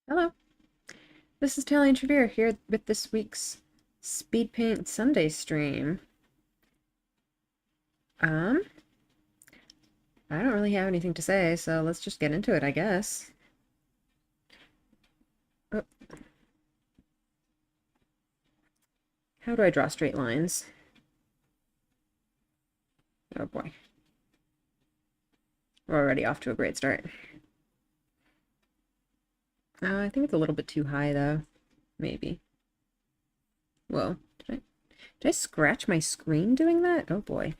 Hello, this is Tally and Trevere here with this week's Speedpaint Sunday stream. Um, I don't really have anything to say, so let's just get into it, I guess. Oh, how do I draw straight lines? Oh boy, we're already off to a great start. I think it's a little bit too high though, maybe. Whoa, did I scratch my screen doing that? Oh boy.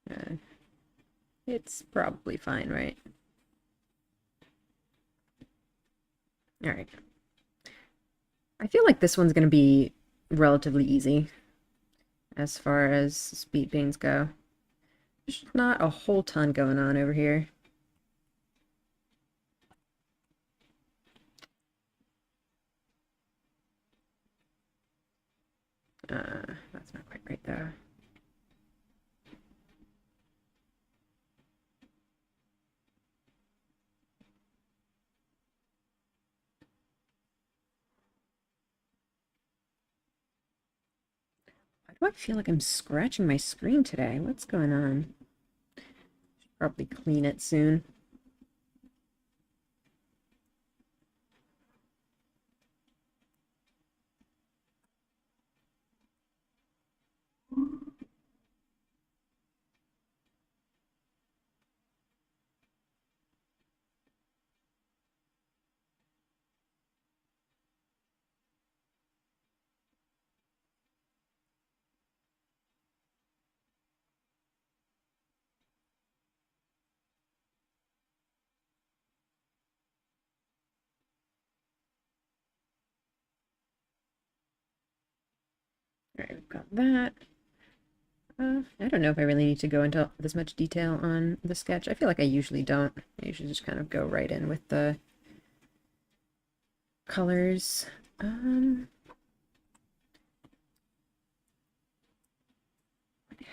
Uh, it's probably fine, right? Alright. I feel like this one's gonna be relatively easy as far as speed paints go. There's not a whole ton going on over here. That's not quite right though. Why do I feel like I'm scratching my screen today? What's going on? Should probably clean it soon. Alright, we've got that. I don't know if I really need to go into this much detail on the sketch. I feel like I usually don't. I usually just kind of go right in with the colors. What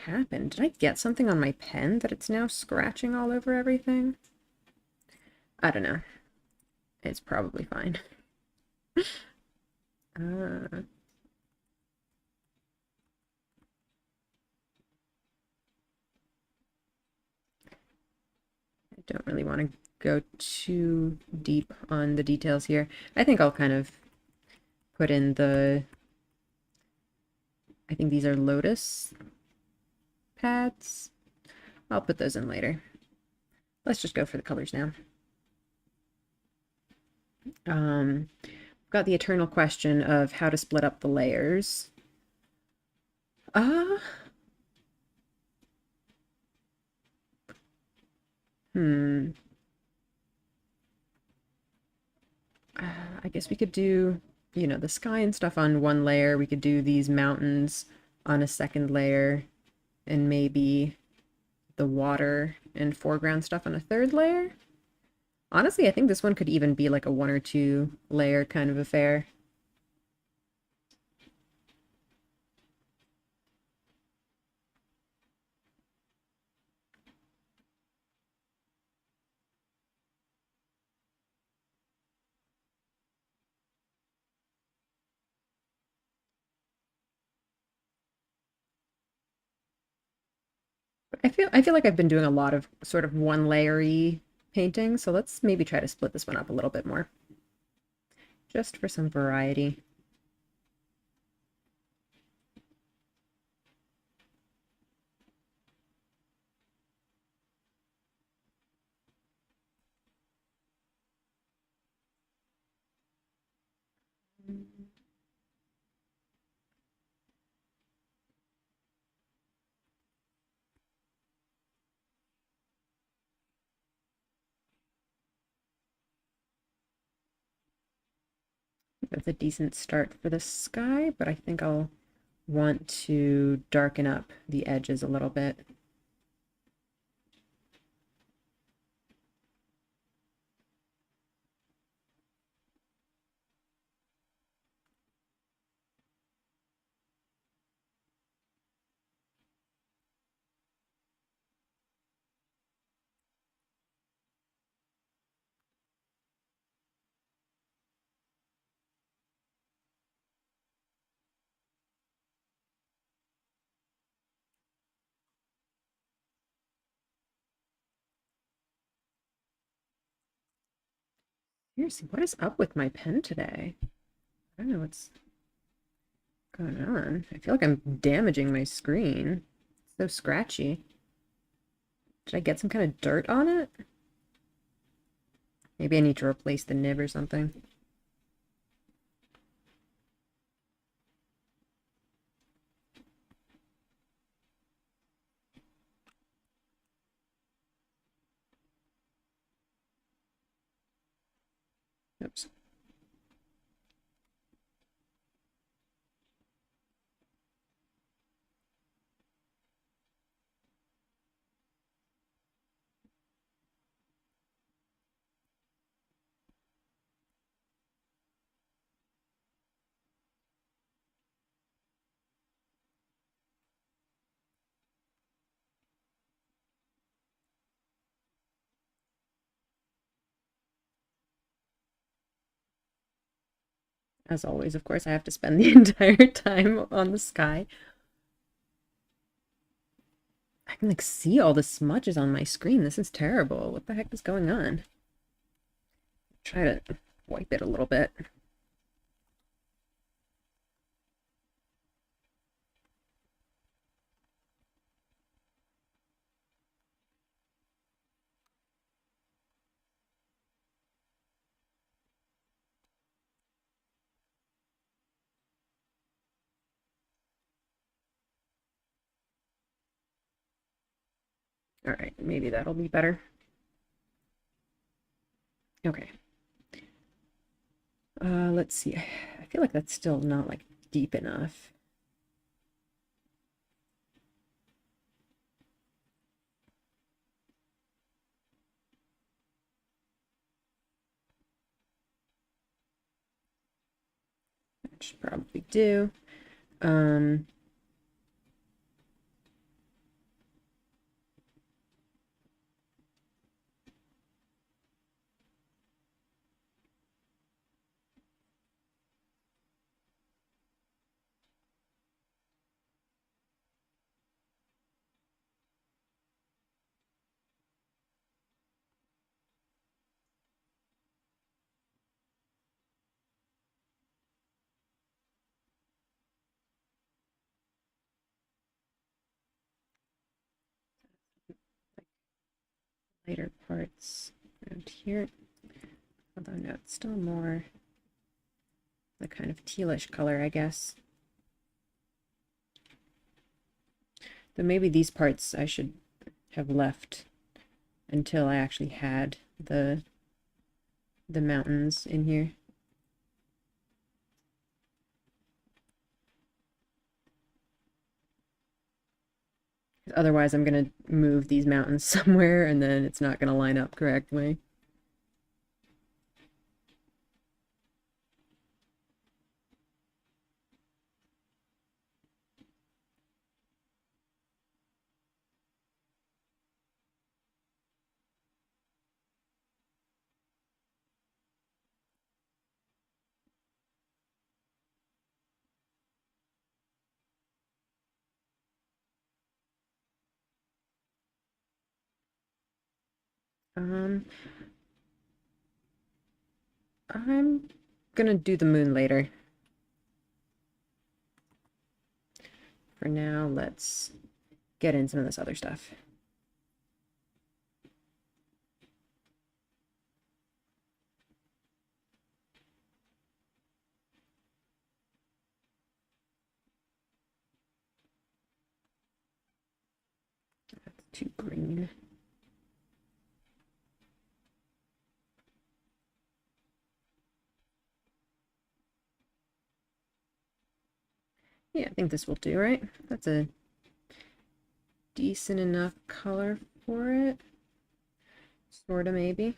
happened? Did I get something on my pen that it's now scratching all over everything? I don't know. It's probably fine. Uh, I don't really want to go too deep on the details here. I think I'll kind of put in I think these are lotus pads. I'll put those in later. Let's just go for the colors now. Got the eternal question of how to split up the layers. Uh, hmm. I guess we could do, the sky and stuff on one layer. We could do these mountains on a second layer, and maybe the water and foreground stuff on a third layer. Honestly, I think this one could even be like a one or two layer kind of affair. I feel like I've been doing a lot of sort of one layery painting, so let's maybe try to split this one up a little bit more. Just for some variety. That's a decent start for the sky, but I think I'll want to darken up the edges a little bit. Seriously, what is up with my pen today? I don't know what's going on. I feel like I'm damaging my screen. It's so scratchy. Did I get some kind of dirt on it? Maybe I need to replace the nib or something. Oops. As always, of course, I have to spend the entire time on the sky. I can like see all the smudges on my screen. This is terrible. What the heck is going on? Try to wipe it a little bit. All right, maybe that'll be better. Okay. Let's see. I feel like that's still not like deep enough. That should probably do. Um, lighter parts around here. Although no, it's still more the kind of tealish color, I guess. Though maybe these parts I should have left until I actually had the mountains in here. Otherwise, I'm gonna move these mountains somewhere and then it's not gonna line up correctly. Um, I'm gonna do the moon later. For now, let's get in some of this other stuff. That's too green. Yeah, I think this will do, right? That's a decent enough color for it. Sorta, maybe.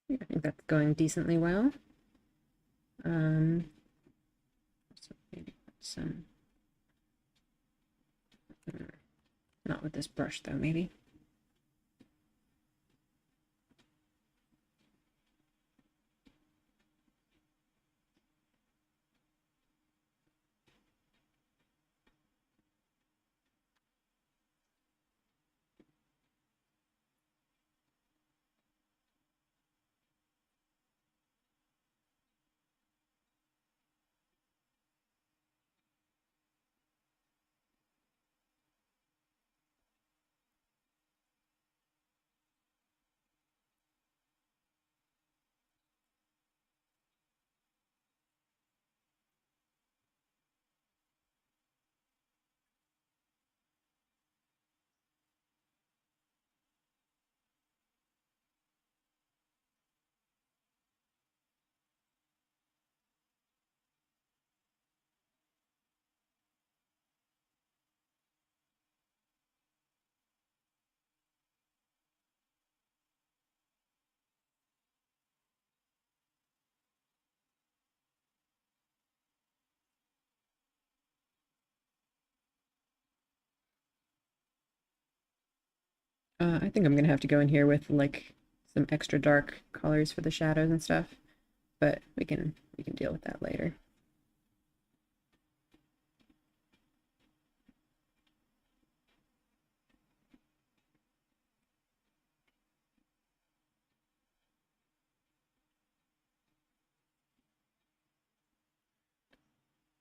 Yeah, I think that's going decently well. So maybe some, not with this brush though, maybe. I think I'm gonna have to go in here with like some extra dark colors for the shadows and stuff, but we can deal with that later.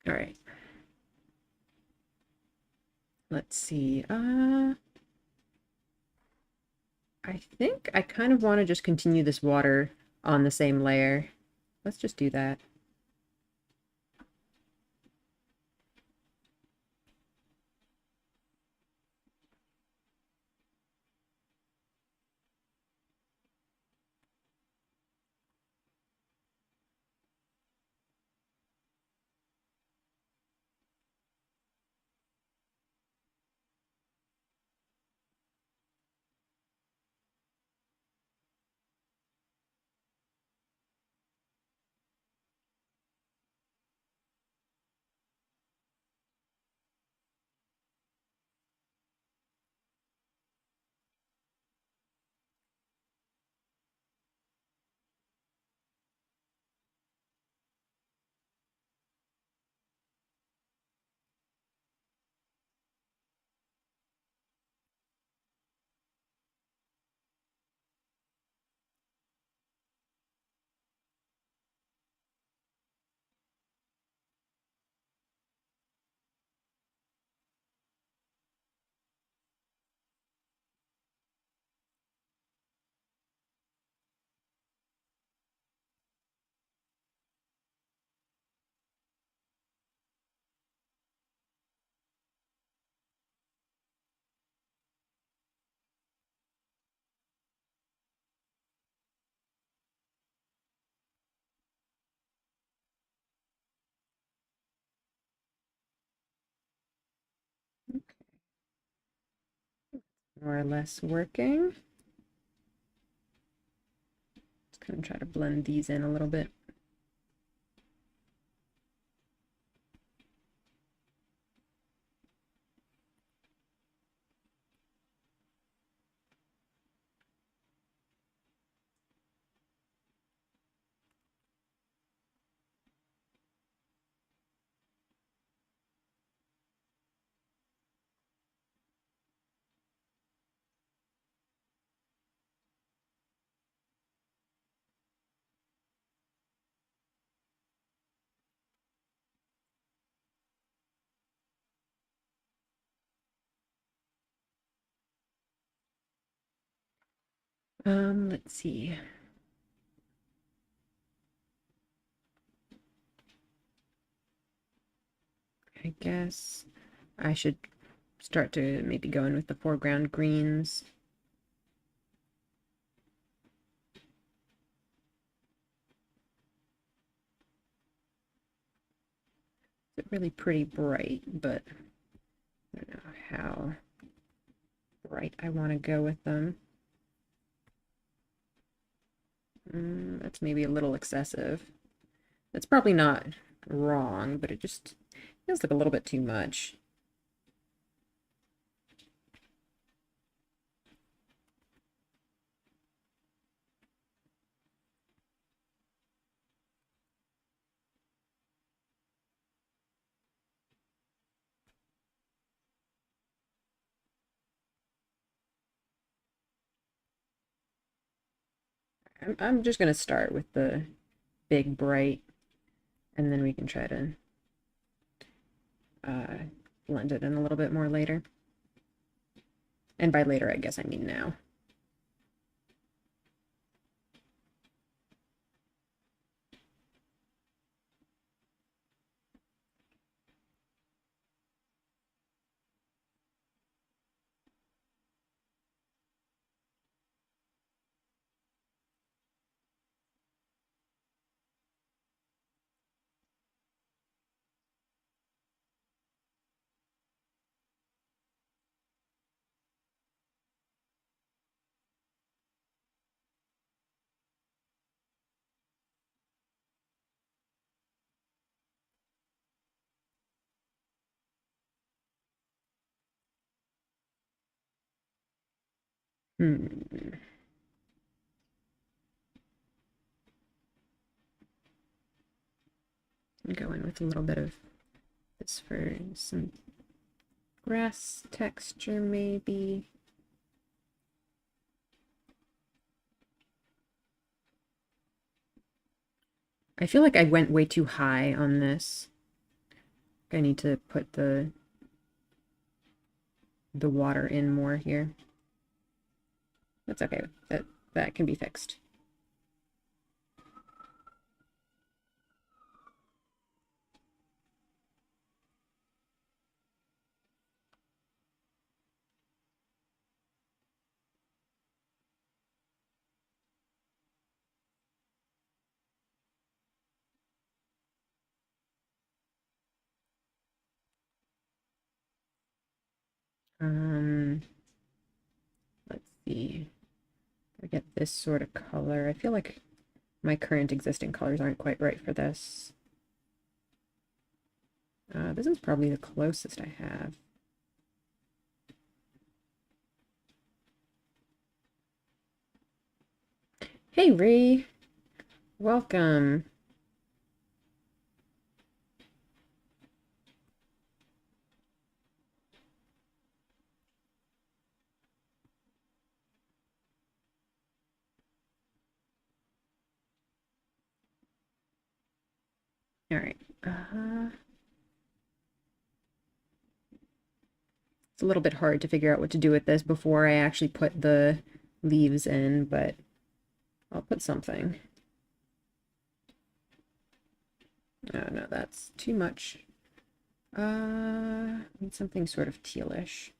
All right. Let's see. I think I kind of want to just continue this water on the same layer. Let's just do that. More or less working. Just kind of try to blend these in a little bit. Let's see. I guess I should start to maybe go in with the foreground greens. It's really pretty bright, but I don't know how bright I want to go with them. That's maybe a little excessive. That's probably not wrong, but it just feels like a little bit too much. I'm just gonna start with the big bright, and then we can try to uh, blend it in a little bit more later. And by later, I guess I mean now. Hmm. Go in with a little bit of this for some grass texture, maybe. I feel like I went way too high on this. I need to put the water in more here. That's okay. That can be fixed. Um, let's see. I get this sort of color. I feel like my current existing colors aren't quite right for this. This is probably the closest I have. Hey, Ree. Welcome. All right. It's a little bit hard to figure out what to do with this before I actually put the leaves in, but I'll put something. Oh, no, that's too much. Need something sort of tealish.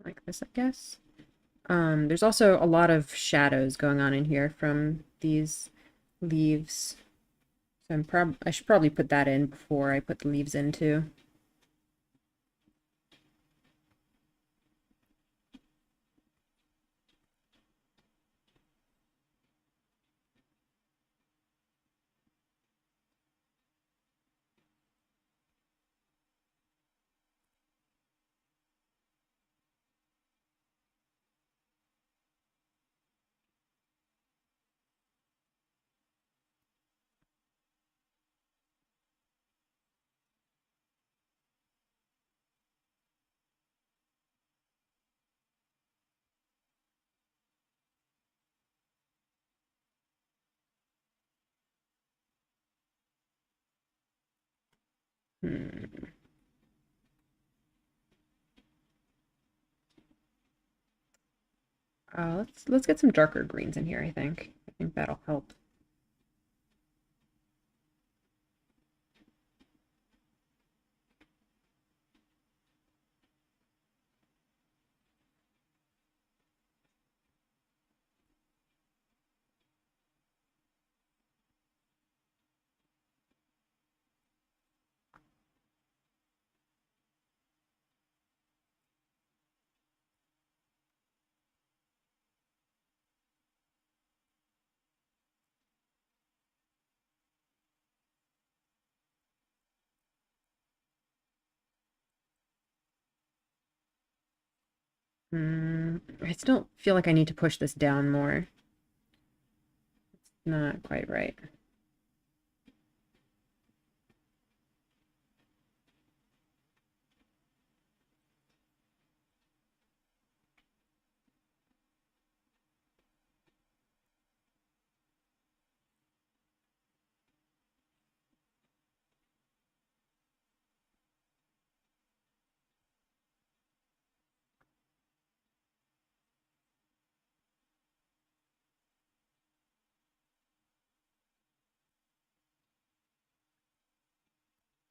Like this, I guess. There's also a lot of shadows going on in here from these leaves. So I should probably put that in before I put the leaves in too. Hmm. Let's get some darker greens in here, I think. I think that'll help. I still feel like I need to push this down more. It's not quite right.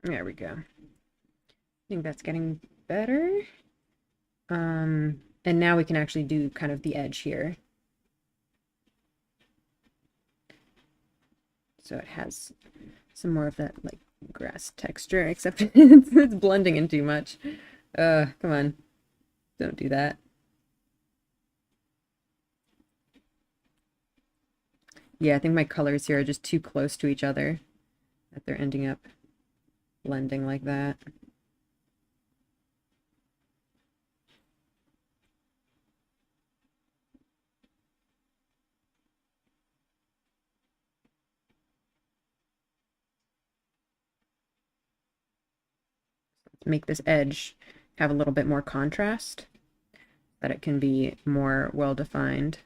There we go. I think that's getting better. And now we can actually do kind of the edge here. So it has some more of that like grass texture, except it's blending in too much. Come on. Don't do that. Yeah, I think my colors here are just too close to each other that they're ending up blending like that. Let's make this edge have a little bit more contrast, that it can be more well defined.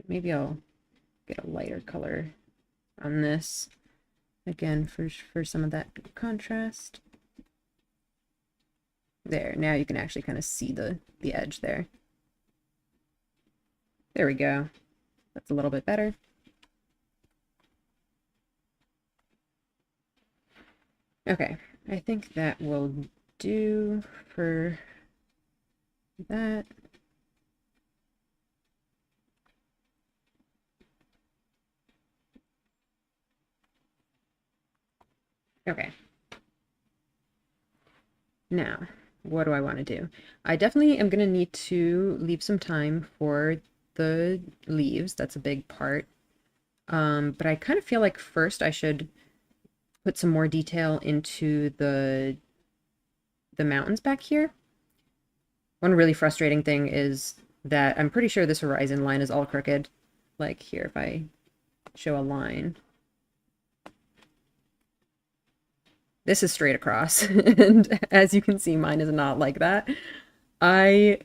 Maybe I'll get a lighter color on this again for some of that contrast. There, now you can actually kind of see the edge there. There we go. That's a little bit better. Okay, I think that will do for that. Okay. Now, what do I want to do? I definitely am going to need to leave some time for the leaves. That's a big part. But I kind of feel like first I should put some more detail into the mountains back here. One really frustrating thing is that I'm pretty sure this horizon line is all crooked. Like here, if I show a line, this is straight across. And as you can see, mine is not like that. I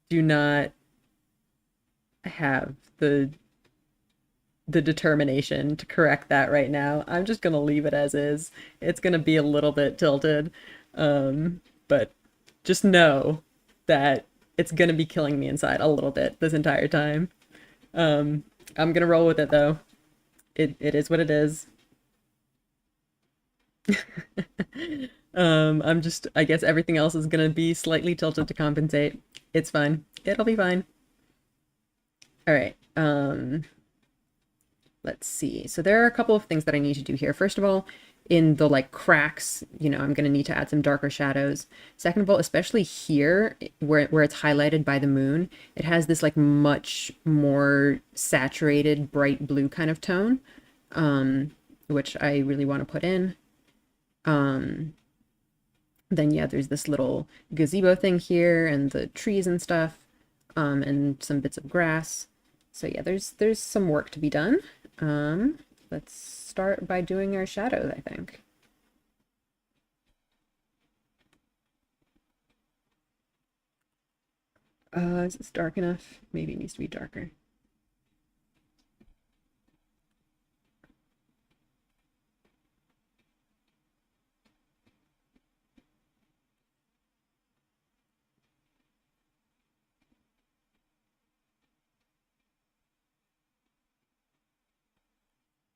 do not have the determination to correct that right now. I'm just gonna leave it as is. It's gonna be a little bit tilted. But just know that it's gonna be killing me inside a little bit this entire time. I'm gonna roll with it though. It is what it is. I guess everything else is gonna be slightly tilted to compensate. It's fine. It'll be fine. All right. Let's see. So there are a couple of things that I need to do here. First of all, in the like cracks, I'm going to need to add some darker shadows. Second of all, especially here where it's highlighted by the moon, it has this like much more saturated bright blue kind of tone, which I really want to put in. Then yeah, there's this little gazebo thing here and the trees and stuff, and some bits of grass. So yeah, there's some work to be done. Let's start by doing our shadows, I think. Is this dark enough? Maybe it needs to be darker.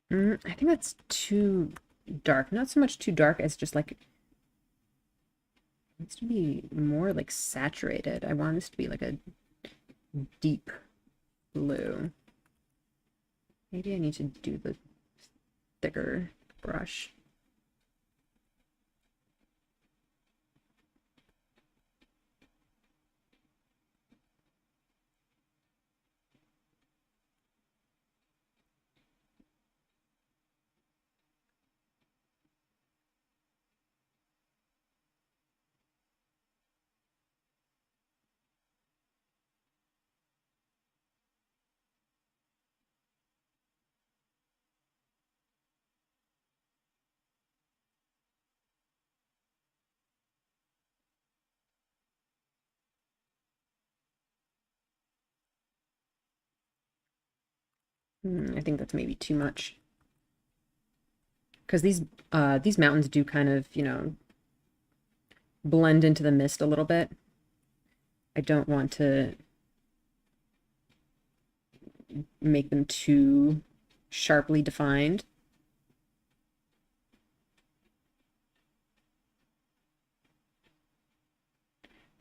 I think that's too dark. Not so much too dark as just like it needs to be more like saturated. I want this to be like a deep blue. Maybe I need to do the thicker brush. I think that's maybe too much. Because these mountains do kind of, blend into the mist a little bit. I don't want to make them too sharply defined.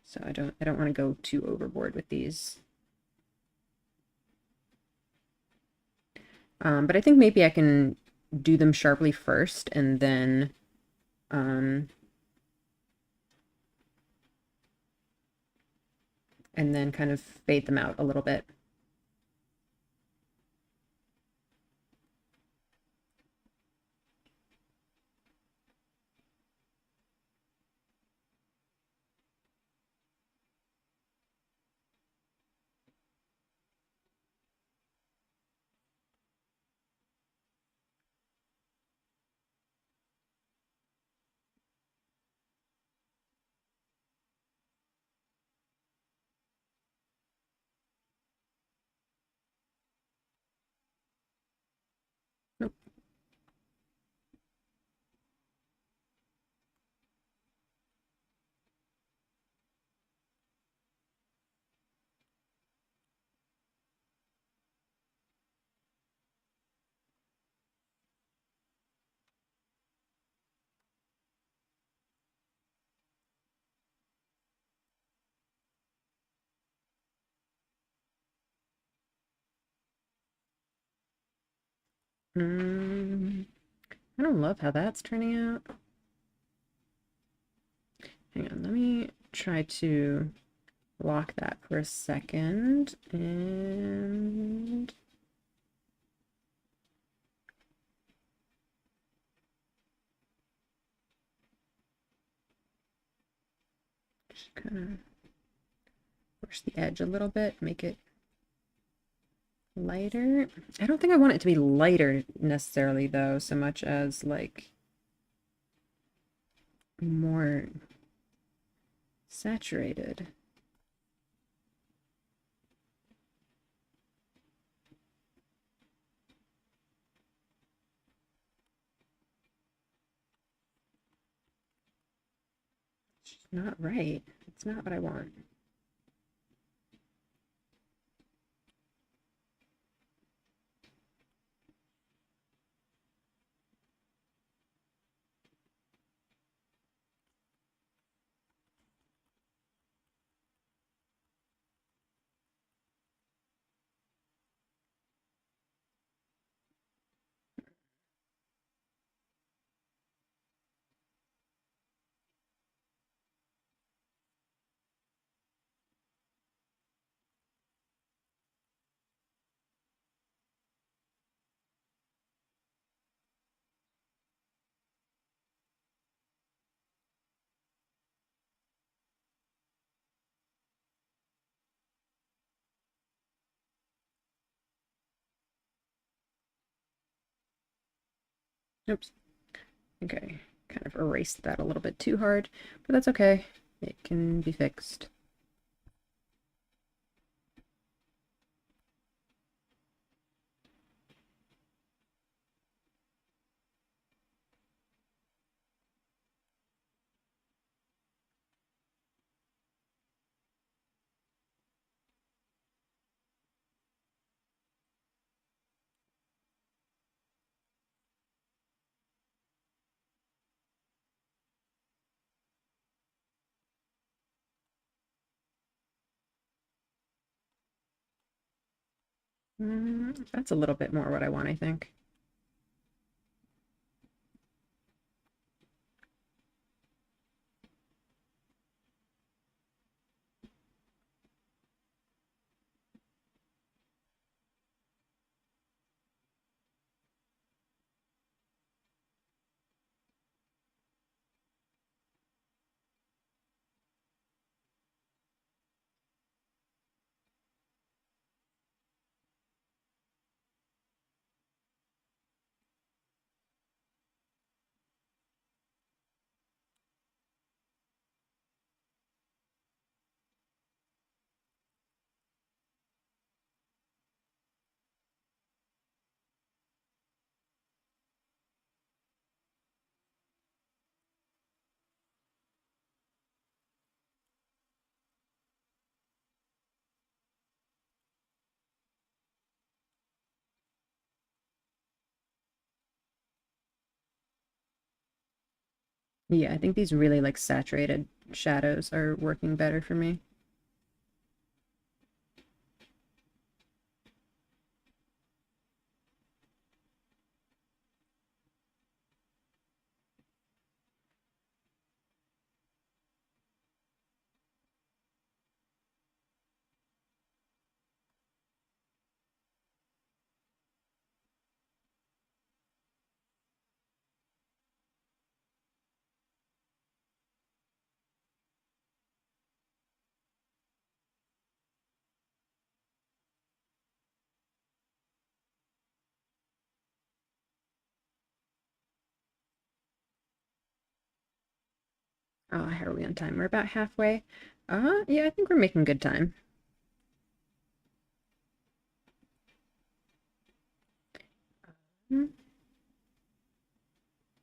So I don't want to go too overboard with these. But I think maybe I can do them sharply first um, and then kind of fade them out a little bit. Nope. I don't love how that's turning out. Hang on, let me try to lock that for a second and just kind of push the edge a little bit, make it lighter. I don't think I want it to be lighter necessarily though, so much as like more saturated. It's just not right. It's not what I want. Oops. Okay, kind of erased that a little bit too hard, but that's okay. It can be fixed. That's a little bit more what I want, I think. Yeah, I think these really like saturated shadows are working better for me. Oh, how are we on time? We're about halfway. Yeah, I think we're making good time. Hmm.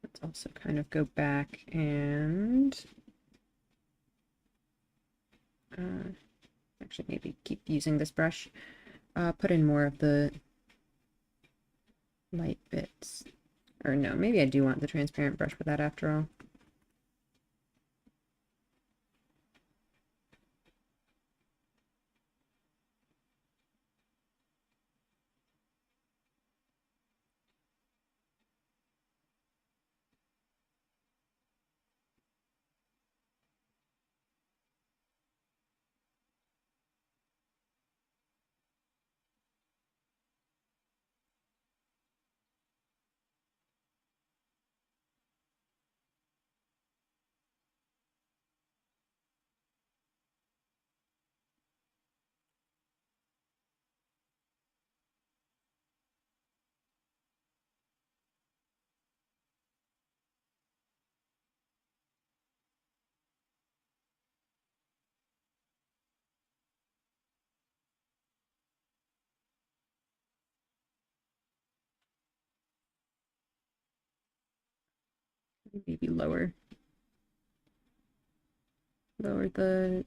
Let's also kind of go back and actually maybe keep using this brush. Put in more of the light bits. Or no, maybe I do want the transparent brush for that after all. Maybe lower the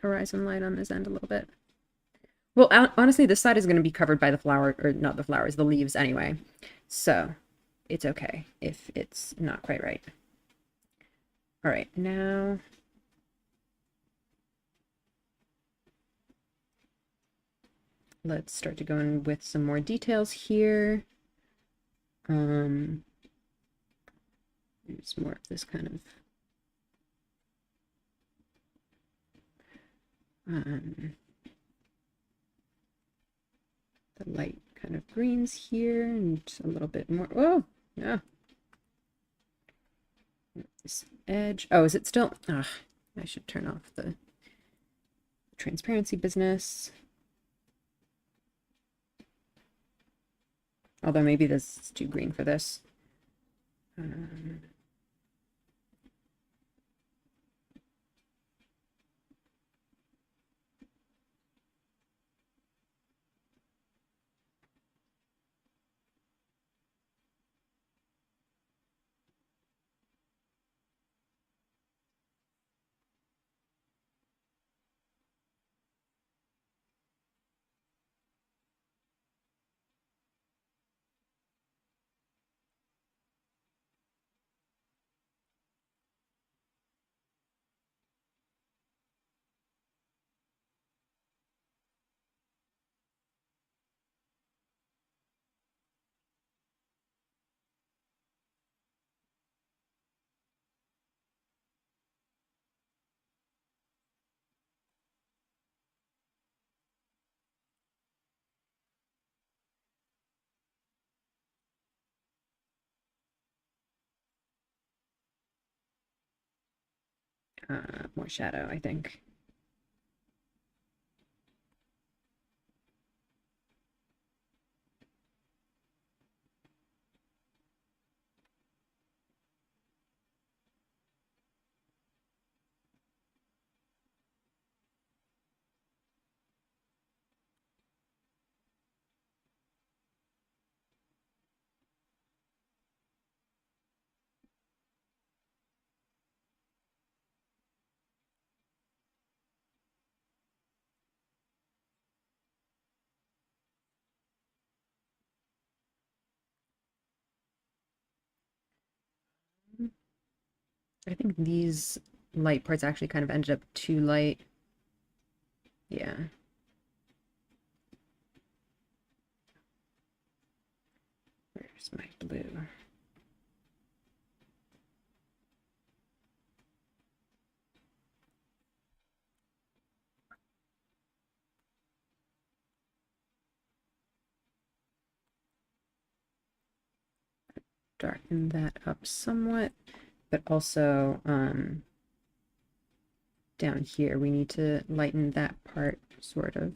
horizon light on this end a little bit. Well, honestly, this side is going to be covered by the flower, or not the flowers, the leaves anyway. So it's okay if it's not quite right. All right, now let's start to go in with some more details here. There's more of this kind of the light kind of greens here and a little bit more. Oh, yeah. This edge. Oh, is it still? Ugh, I should turn off the transparency business. Although maybe this is too green for this. More shadow, I think. I think these light parts actually kind of ended up too light. Yeah. Where's my blue? Darken that up somewhat, but also down here we need to lighten that part sort of.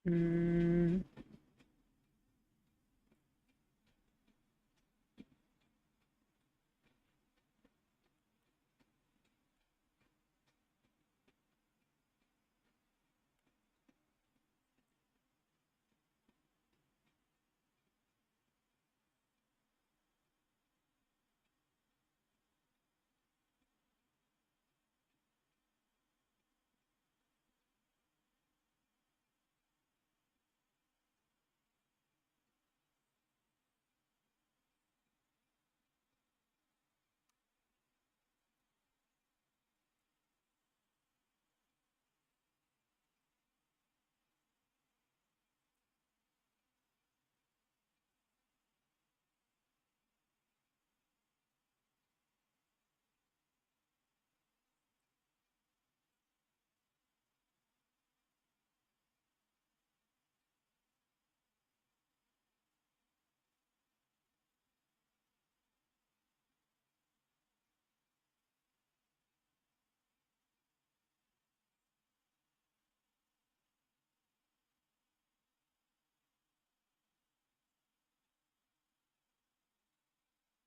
Mm,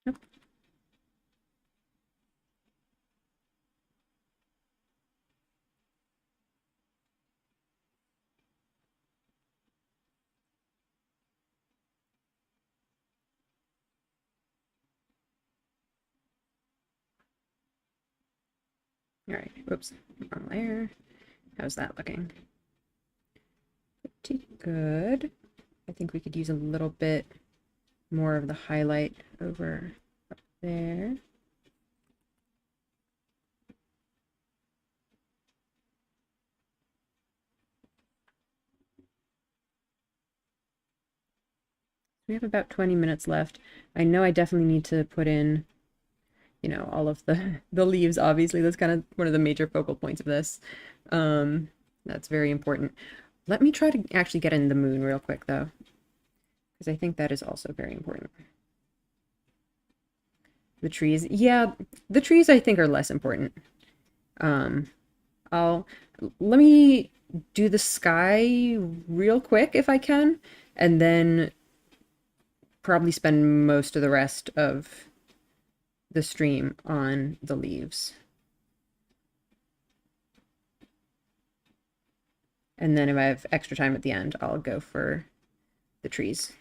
yep. All right. Whoops. Wrong layer. How's that looking? Pretty good. I think we could use a little bit more of the highlight over up there. We have about 20 minutes left. I know I definitely need to put in, all of the leaves, obviously. That's kind of one of the major focal points of this. That's very important. Let me try to actually get in the moon real quick, though, because I think that is also very important. The trees, yeah, the trees I think are less important. Um, I'll let me do the sky real quick if I can, and then probably spend most of the rest of the stream on the leaves. And then if I have extra time at the end, I'll go for the trees.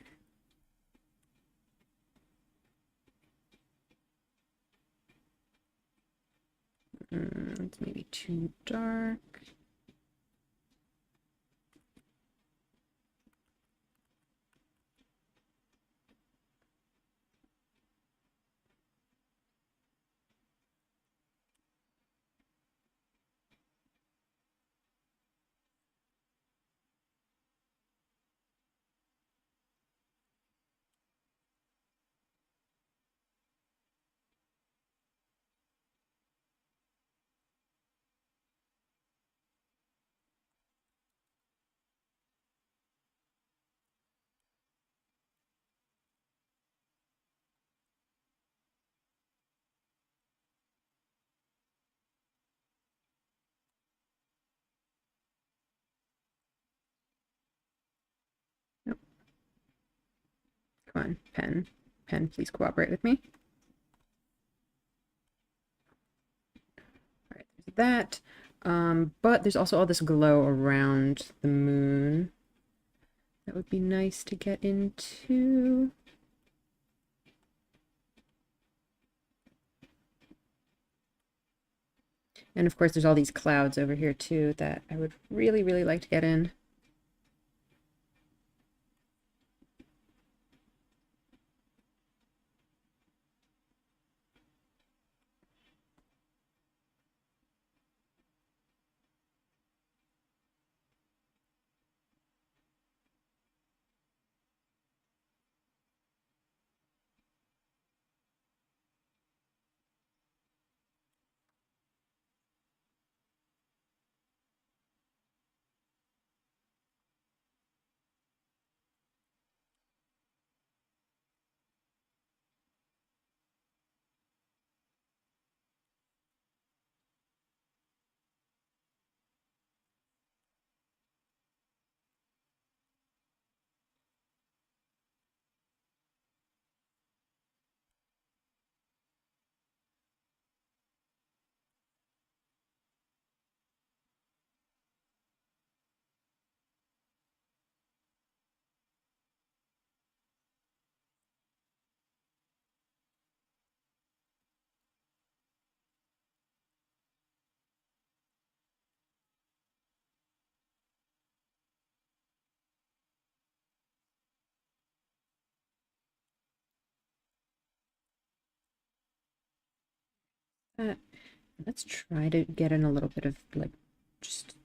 It's maybe too dark. Nope. Come on, pen. Pen, please cooperate with me. All right, there's that. But there's also all this glow around the moon. That would be nice to get into. And of course, there's all these clouds over here too that I would really, really like to get in. Uh, let's try to get in a little bit of like just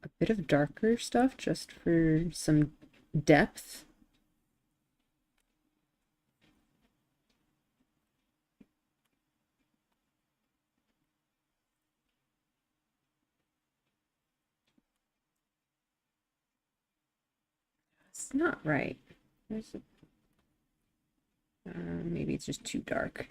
a bit of darker stuff just for some depth. It's not right. There's maybe it's just too dark.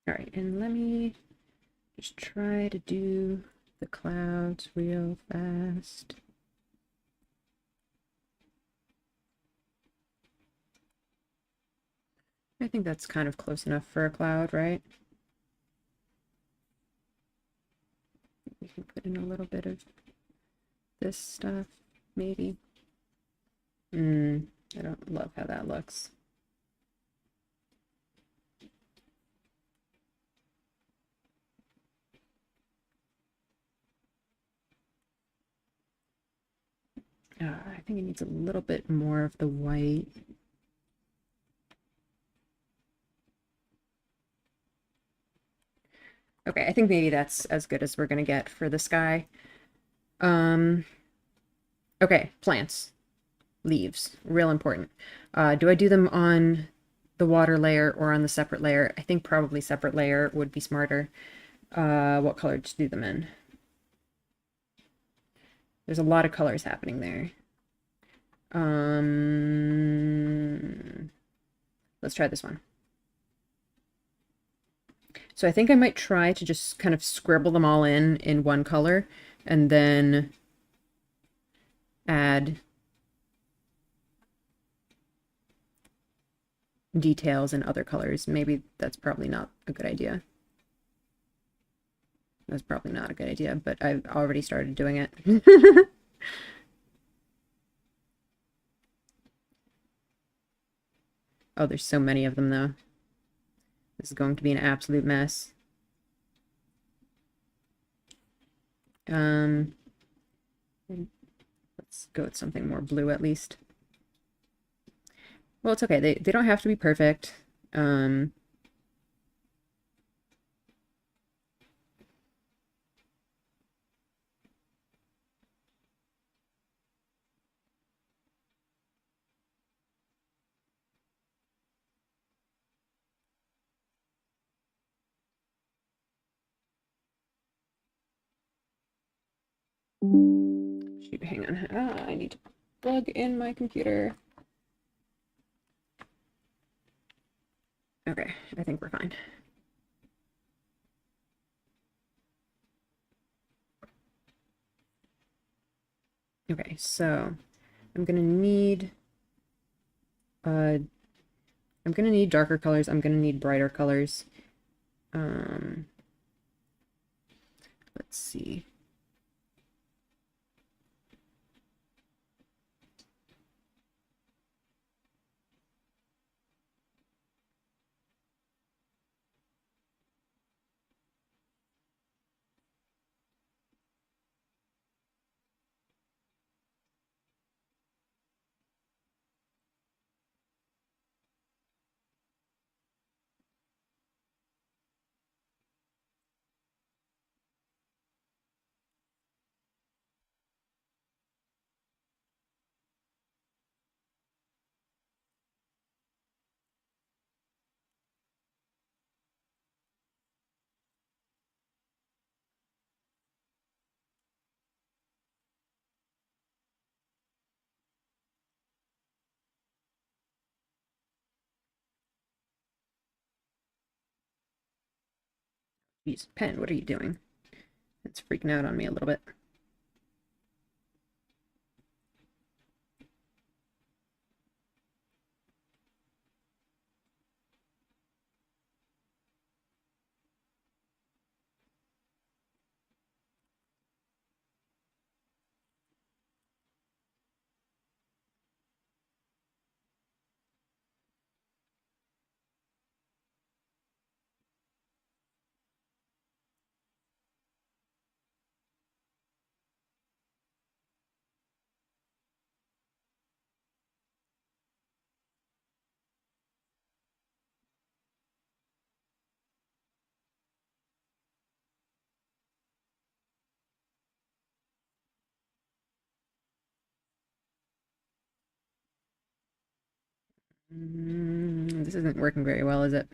All right, and let me just try to do the clouds real fast. I think that's kind of close enough for a cloud, right? We can put in a little bit of this stuff, maybe. I don't love how that looks. I think it needs a little bit more of the white. Okay, I think maybe that's as good as we're gonna get for the sky. Okay, plants, leaves, real important. Do I do them on the water layer or on the separate layer? I think probably separate layer would be smarter. What color to do them in? There's a lot of colors happening there. Let's try this one. So I think I might try to just kind of scribble them all in one color and then add details in other colors. Maybe that's probably not a good idea. That's probably not a good idea, but I've already started doing it. Oh, there's so many of them though. This is going to be an absolute mess. Let's go with something more blue at least. Well, it's okay. They don't have to be perfect. Shoot, hang on. I need to plug in my computer. Okay, I think we're fine. Okay, so I'm gonna need uh I'm gonna need darker colors, I'm gonna need brighter colors. Um let's see. Geez, pen, what are you doing? It's freaking out on me a little bit. This isn't working very well, is it?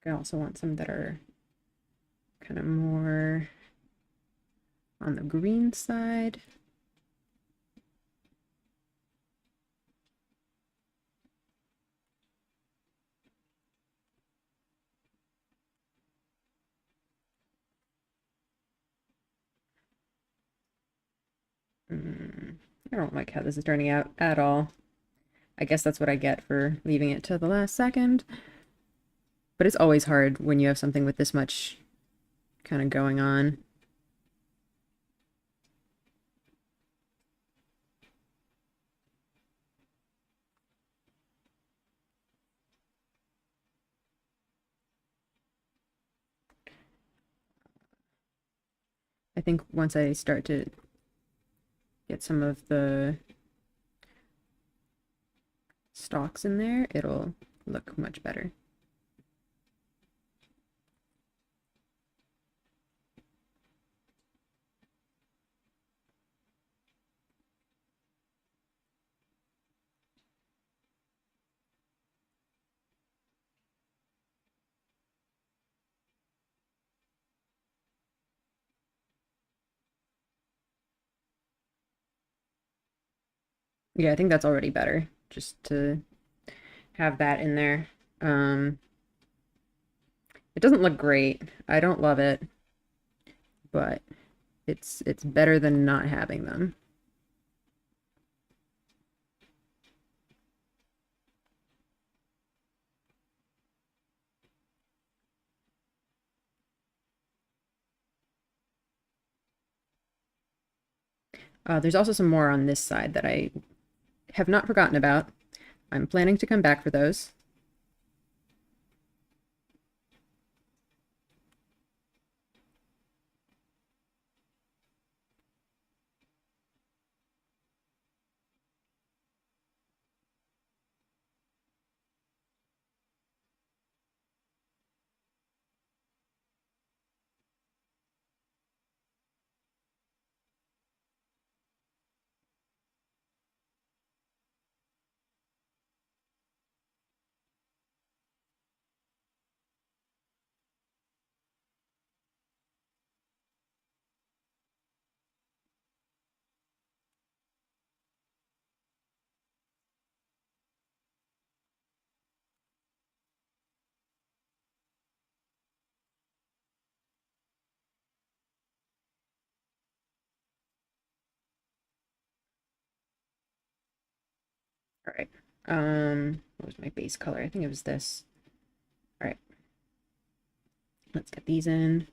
I also want some that are kind of more on the green side. I don't like how this is turning out at all. I guess that's what I get for leaving it to the last second. But it's always hard when you have something with this much kind of going on. I think once I start to get some of the stalks in there, it'll look much better. Yeah, I think that's already better, just to have that in there. Um, it doesn't look great. I don't love it, but it's better than not having them. There's also some more on this side that I have not forgotten about. I'm planning to come back for those. All right. What was my base color? I think it was this. All right. Let's get these in.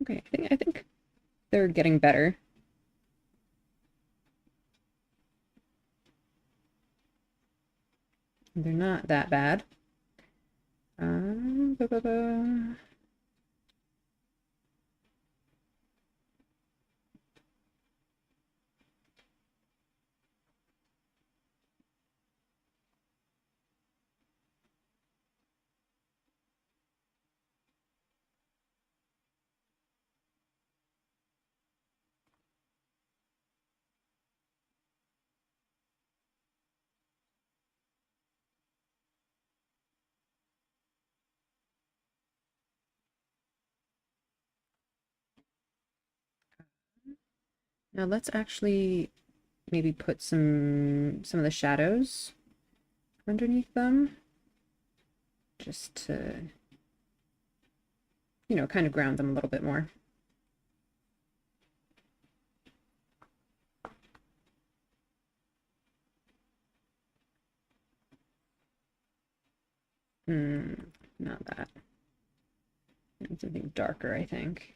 Okay, I think they're getting better. They're not that bad. Ba -ba -ba. Now let's actually maybe put some of the shadows underneath them, just to, kind of ground them a little bit more. Not that. Something darker, I think.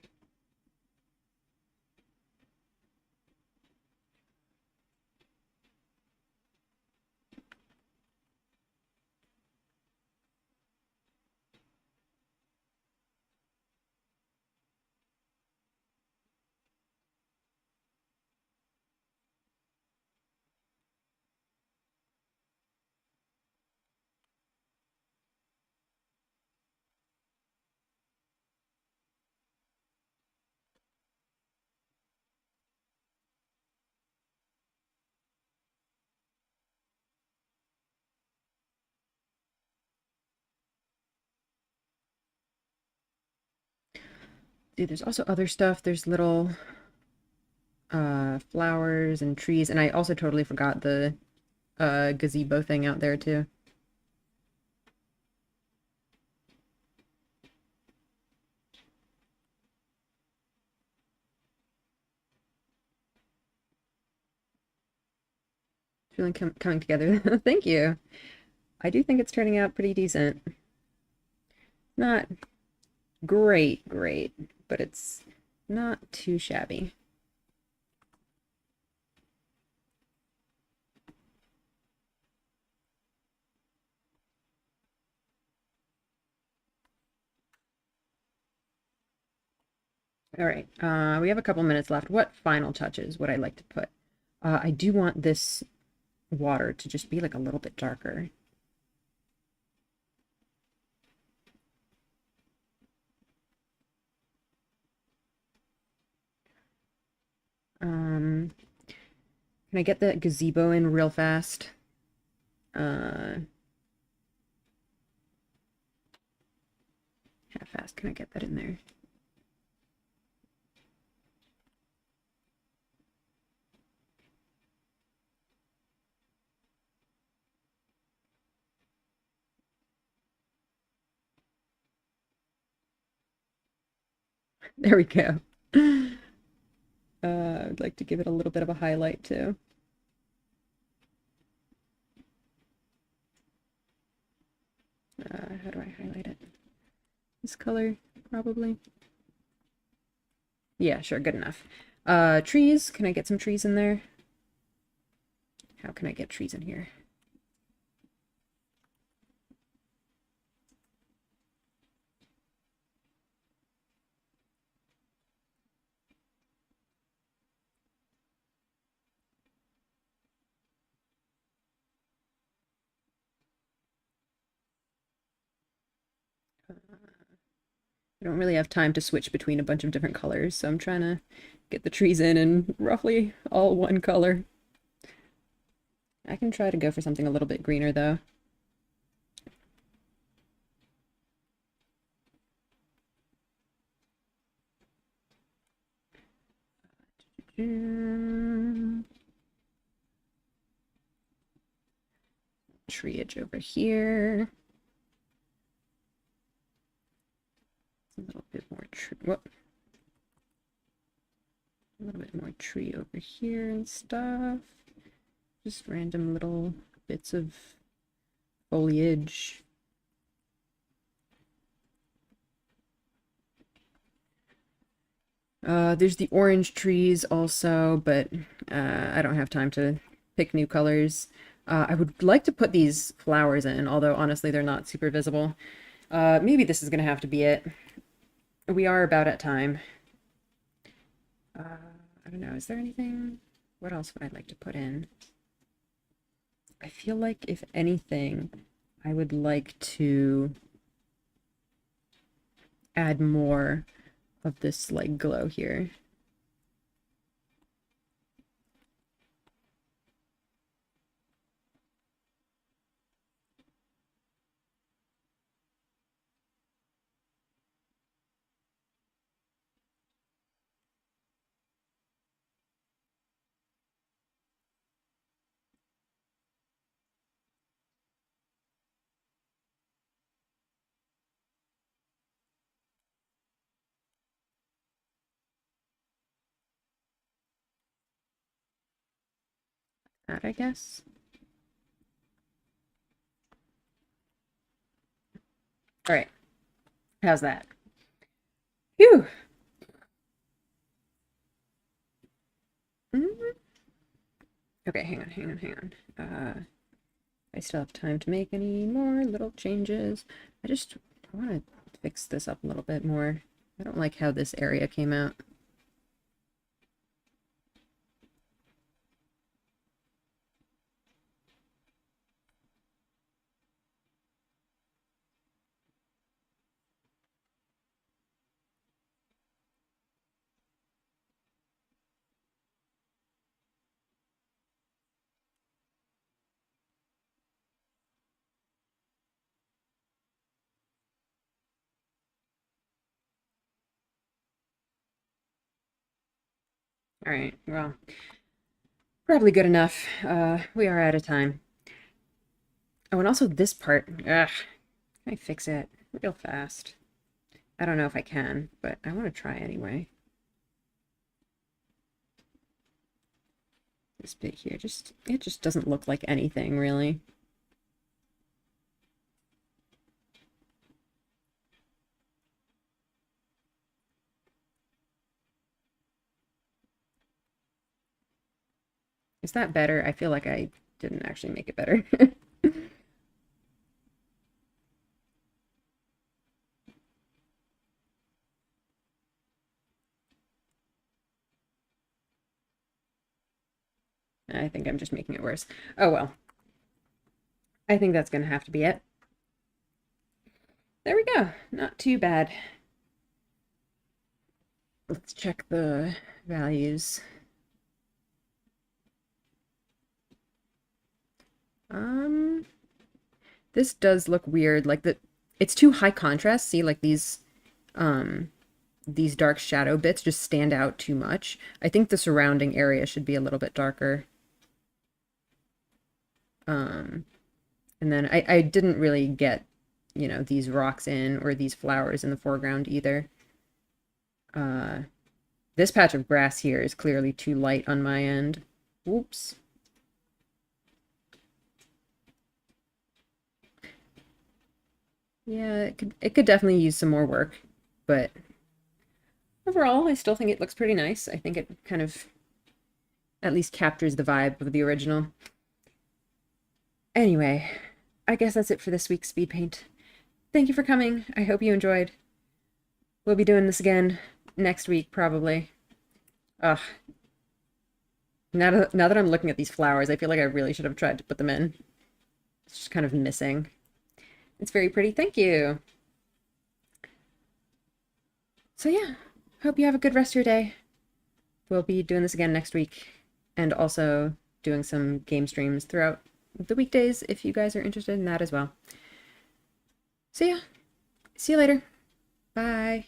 Dude, there's also other stuff. There's little flowers and trees, and I also totally forgot the gazebo thing out there too. Feeling coming together. Thank you. I do think it's turning out pretty decent. Not great, but it's not too shabby. All right, we have a couple minutes left. What final touches would I like to put? I do want this water to just be like a little bit darker. Can I get the gazebo in real fast? How fast can I get that in there? There we go. I'd like to give it a little bit of a highlight too. How do I highlight it? This color, probably. Yeah, sure, good enough. Trees. Can I get some trees in there? How can I get trees in here? I don't really have time to switch between a bunch of different colors, so I'm trying to get the trees in roughly all one color. I can try to go for something a little bit greener though. Treeage over here. A little bit more tree. Whoop. A little bit more tree over here and stuff. Just random little bits of foliage. There's the orange trees also, but I don't have time to pick new colors. I would like to put these flowers in, although honestly they're not super visible. Maybe this is gonna have to be it. We are about at time. I don't know, is there anything? What else would I like to put in? I feel like if anything, I would like to add more of this like glow here. That, I guess. All right. How's that? Phew. Okay, hang on. I still have time to make any more little changes. I want to fix this up a little bit more. I don't like how this area came out. All right, well, probably good enough. We are out of time. Oh, and also this part. Ugh, can I fix it real fast? I don't know if I can, but I want to try anyway. This bit here, it just doesn't look like anything, really. Is that better? I feel like I didn't actually make it better. I think I'm just making it worse. Oh well. I think that's gonna have to be it. There we go. Not too bad. Let's check the values. This does look weird. Like it's too high contrast. See, like these dark shadow bits just stand out too much. I think the surrounding area should be a little bit darker. And then I didn't really get, these rocks in or these flowers in the foreground either. This patch of grass here is clearly too light on my end. Whoops. Yeah, it could definitely use some more work, but overall, I still think it looks pretty nice. I think it kind of at least captures the vibe of the original. Anyway, I guess that's it for this week's speed paint. Thank you for coming. I hope you enjoyed. We'll be doing this again next week, probably. Ugh. Now that I'm looking at these flowers, I feel like I really should have tried to put them in. It's just kind of missing. It's very pretty. Thank you. So yeah, hope you have a good rest of your day. We'll be doing this again next week, and also doing some game streams throughout the weekdays if you guys are interested in that as well. So yeah, see you later. Bye.